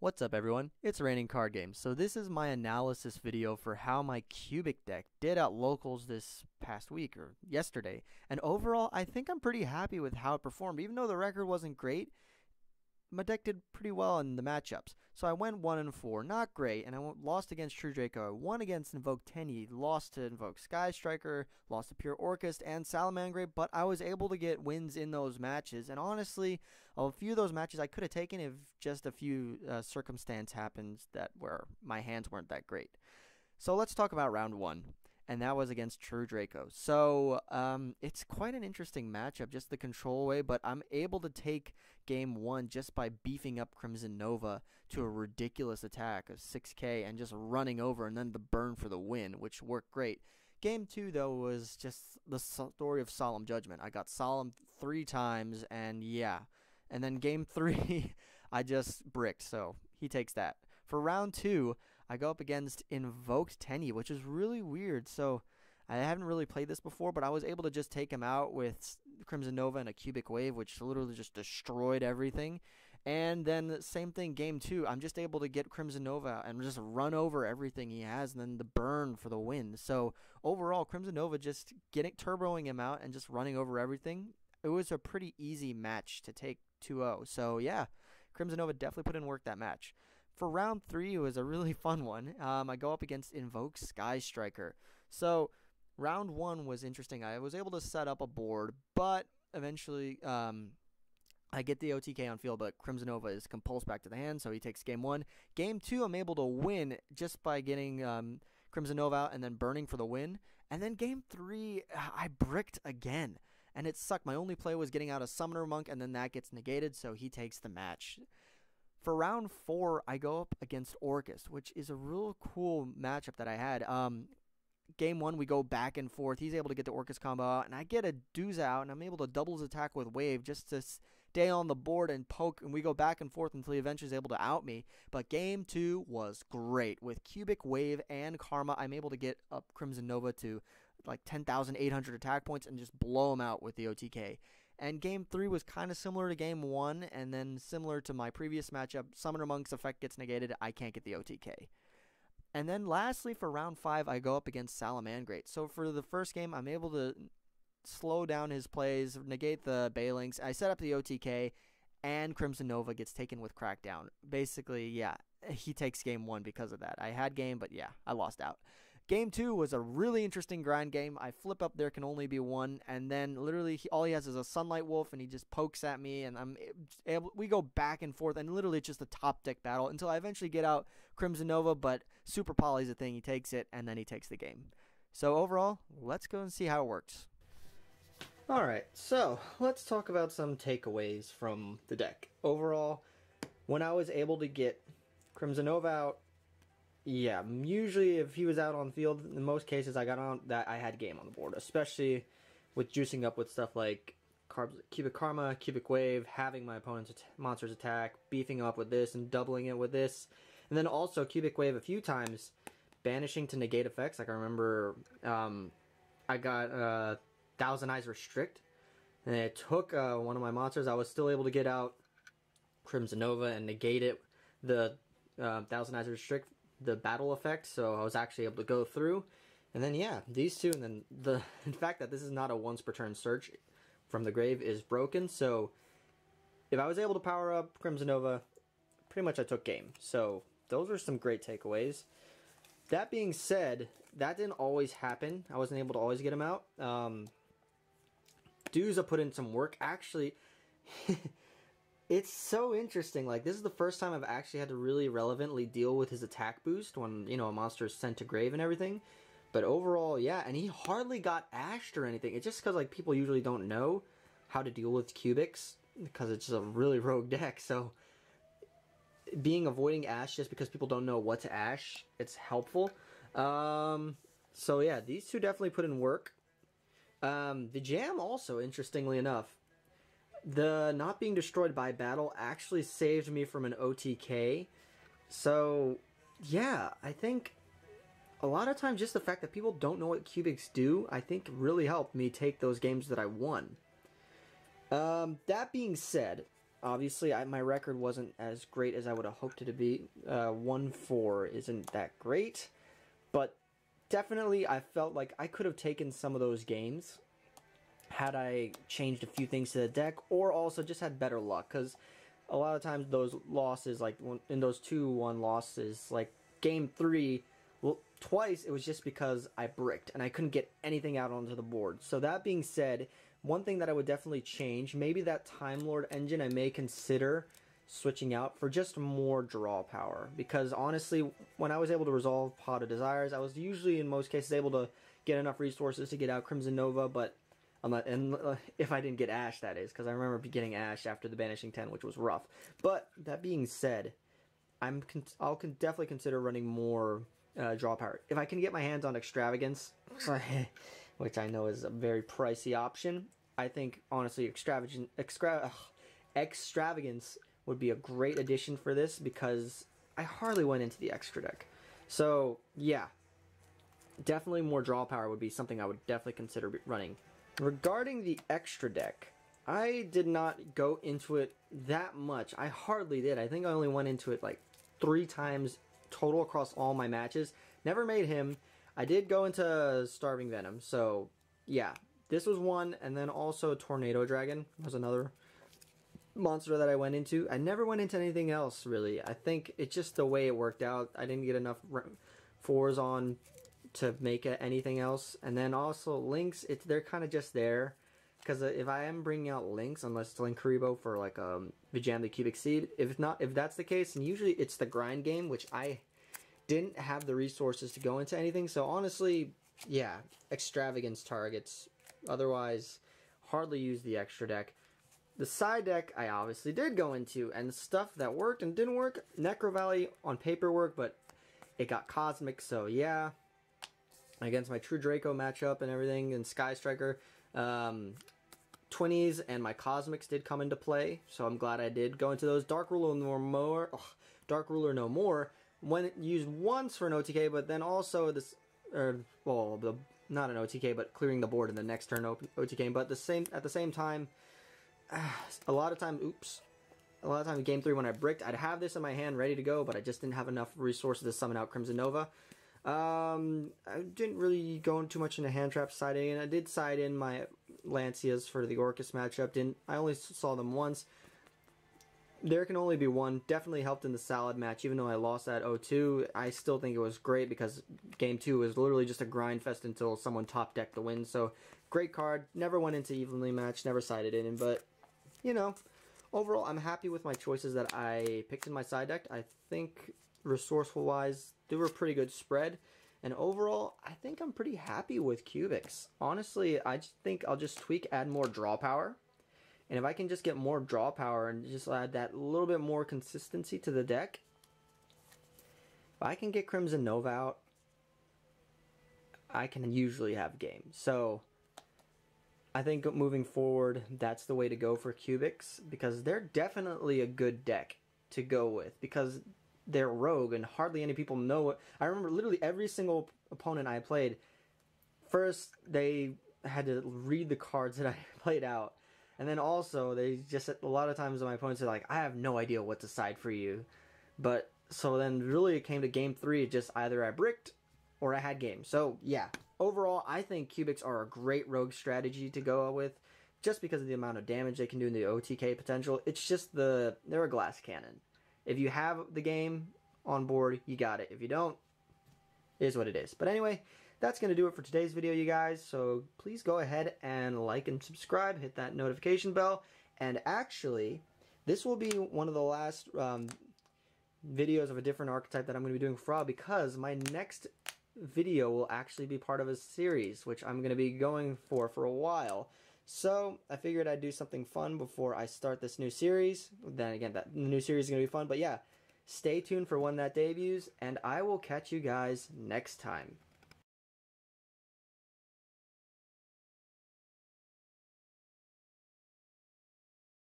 What's up everyone, it's Raining Card Games. So this is my analysis video for how my Cubic deck did at locals this past week or yesterday. And overall, I think I'm pretty happy with how it performed. Even though the record wasn't great, my deck did pretty well in the matchups. So I went 1-4, not great, and I lost against True Draco. I won against Invoke Tenyi, lost to Invoke Sky Striker, lost to Pure Orcust and Salamangreat, but I was able to get wins in those matches. And honestly, a few of those matches I could have taken if just a few circumstance happens that where my hands weren't that great. So let's talk about round one. And that was against True Draco. So it's quite an interesting matchup, just the control way, but I'm able to take game one just by beefing up Crimson Nova to a ridiculous attack of 6k and just running over and then the burn for the win, which worked great. Game two, though, was just the story of Solemn Judgment. I got Solemn 3 times, and yeah. And then game three, I just bricked, so he takes that. For round two, I go up against Invoked Tenyi, which is really weird. So I haven't really played this before, but I was able to just take him out with Crimson Nova and a Cubic Wave, which literally just destroyed everything. And then the same thing, game two, I'm just able to get Crimson Nova and just run over everything he has, and then the burn for the win. So overall, Crimson Nova just turboing him out and just running over everything. It was a pretty easy match to take 2-0. So yeah, Crimson Nova definitely put in work that match. For round three, it was a really fun one. I go up against Invoke Sky Striker. So round one was interesting. I was able to set up a board, but eventually I get the OTK on field, but Crimson Nova is compulsed back to the hand, so he takes game one. Game two, I'm able to win just by getting Crimson Nova out and then burning for the win. And then game three, I bricked again, and it sucked. My only play was getting out a Summoner Monk, and then that gets negated, so he takes the match. For round four, I go up against Orcust, which is a real cool matchup that I had. Game one, we go back and forth. He's able to get the Orcust combo out, and I get a Dooza out, and I'm able to double his attack with Wave just to stay on the board and poke, and we go back and forth until he eventually is able to out me. But game two was great. With Cubic Wave and Karma, I'm able to get up Crimson Nova to like 10,800 attack points and just blow him out with the OTK. And game three was kind of similar to game one, and then similar to my previous matchup, Summoner Monk's effect gets negated. I can't get the OTK. And then lastly, for round five, I go up against Salamangreat. So for the first game, I'm able to slow down his plays, negate the Baylings. I set up the OTK, and Crimson Nova gets taken with Crackdown. Basically, yeah, he takes game one because of that. I had game, but yeah, I lost out. Game two was a really interesting grind game. I flip up there can only be one, and then literally all he has is a Sunlight Wolf, and he just pokes at me, and we go back and forth, and literally it's just a top deck battle until I eventually get out Crimson Nova, but Super Poly's a thing. He takes it, and then he takes the game. So overall, let's go and see how it works. Alright, so let's talk about some takeaways from the deck. Overall, when I was able to get Crimson Nova out, yeah, usually if he was out on field, in most cases I got on that I had game on the board, especially with juicing up with stuff like Cubic Karma, Cubic Wave, having my opponent's monsters attack, beefing up with this and doubling it with this, and then also Cubic Wave a few times, banishing to negate effects. Like I remember I got Thousand Eyes Restrict, and it took one of my monsters. I was still able to get out Crimson Nova and negate it, the Thousand Eyes Restrict, the battle effect, so I was actually able to go through. And then yeah, these two, and then the fact that this is not a once per turn search from the grave is broken, so if I was able to power up Crimson Nova, pretty much I took game. So those are some great takeaways. That being said, that didn't always happen. I wasn't able to always get him out. Dooza put in some work. Actually, it's so interesting. Like, this is the first time I've actually had to really relevantly deal with his attack boost when, you know, a monster is sent to grave and everything. But overall, yeah, and he hardly got ashed or anything. It's just because, like, people usually don't know how to deal with cubics because it's just a really rogue deck. So avoiding ash just because people don't know what to ash, it's helpful. So yeah, these two definitely put in work. The jam also, interestingly enough, the not being destroyed by battle actually saved me from an OTK. So yeah, I think a lot of times just the fact that people don't know what cubics do, I think really helped me take those games that I won. That being said, obviously, my record wasn't as great as I would have hoped it to be. 1-4 isn't that great, but definitely I felt like I could have taken some of those games had I changed a few things to the deck, or also just had better luck, because a lot of times those losses, like in those 2-1 losses, like game 3, well, twice it was just because I bricked and I couldn't get anything out onto the board. So that being said, one thing that I would definitely change, maybe that Time Lord engine I may consider switching out for just more draw power, because honestly, when I was able to resolve Pot of Desires, I was usually in most cases able to get enough resources to get out Crimson Nova, but if I didn't get Ash, that is, because I remember getting Ash after the Banishing 10, which was rough. But that being said, I'll definitely consider running more draw power. If I can get my hands on Extravagance, which I know is a very pricey option, I think honestly Extravagance would be a great addition for this, because I hardly went into the extra deck. So yeah, definitely more draw power would be something I would definitely consider running. Regarding the extra deck, I did not go into it that much. I hardly did. I think I only went into it like 3 times total across all my matches. Never made him. I did go into Starving Venom, so yeah. This was one, and then also Tornado Dragon was another monster that I went into. I never went into anything else, really. I think it's just the way it worked out. I didn't get enough 4s on to make anything else. And then also Lynx, they're kind of just there, because if I am bringing out Lynx, unless it's Linkuriboh for like Vijam the Cubic Seed, if that's the case, and usually it's the grind game, which I didn't have the resources to go into anything. So honestly, yeah, Extravagance targets. Otherwise, hardly use the extra deck. The side deck I obviously did go into, and stuff that worked and didn't work. Necro Valley on paper worked, but it got Cosmic, so yeah. Against my True Draco matchup and everything, and Sky Striker, 20s and my Cosmics did come into play, so I'm glad I did go into those. Dark Ruler no more. When used once for an OTK, but then also this, not an OTK, but clearing the board in the next turn OTK. But at the same time, a lot of time in game 3 when I bricked, I'd have this in my hand ready to go, but I just didn't have enough resources to summon out Crimson Nova. I didn't really go too much into hand trap siding, and I did side in my Lancias for the Orcus matchup. I only saw them once. There can only be one. Definitely helped in the Salad match, even though I lost that 0-2. I still think it was great, because game 2 was literally just a grind fest until someone top decked the win. So great card. Never went into evenly matched. Never sided in, but you know, overall I'm happy with my choices that I picked in my side deck. I think resourceful wise, they were a pretty good spread, and overall I think I'm pretty happy with Cubics. Honestly, I just think I'll just add more draw power, and if I can just get more draw power and just add that little bit more consistency to the deck, if I can get Crimson Nova out, I can usually have game. So I think moving forward, that's the way to go for Cubics, because they're definitely a good deck to go with, because they're rogue and hardly any people know it. I remember literally every single opponent I played, first they had to read the cards that I played out, and then also they just, a lot of times my opponents are like, I have no idea what to side for you. But so then really it came to game 3, just either I bricked or I had game. So yeah, overall I think Cubics are a great rogue strategy to go with, just because of the amount of damage they can do in the OTK potential. It's just they're a glass cannon. If you have the game on board, you got it. If you don't, it is what it is. But anyway, that's going to do it for today's video, you guys. So please go ahead and like and subscribe, hit that notification bell. And actually, this will be one of the last videos of a different archetype that I'm going to be doing for Fra, because my next video will actually be part of a series, which I'm going to be going for a while. So I figured I'd do something fun before I start this new series. Then again, the new series is going to be fun. But yeah, stay tuned for when that debuts, and I will catch you guys next time.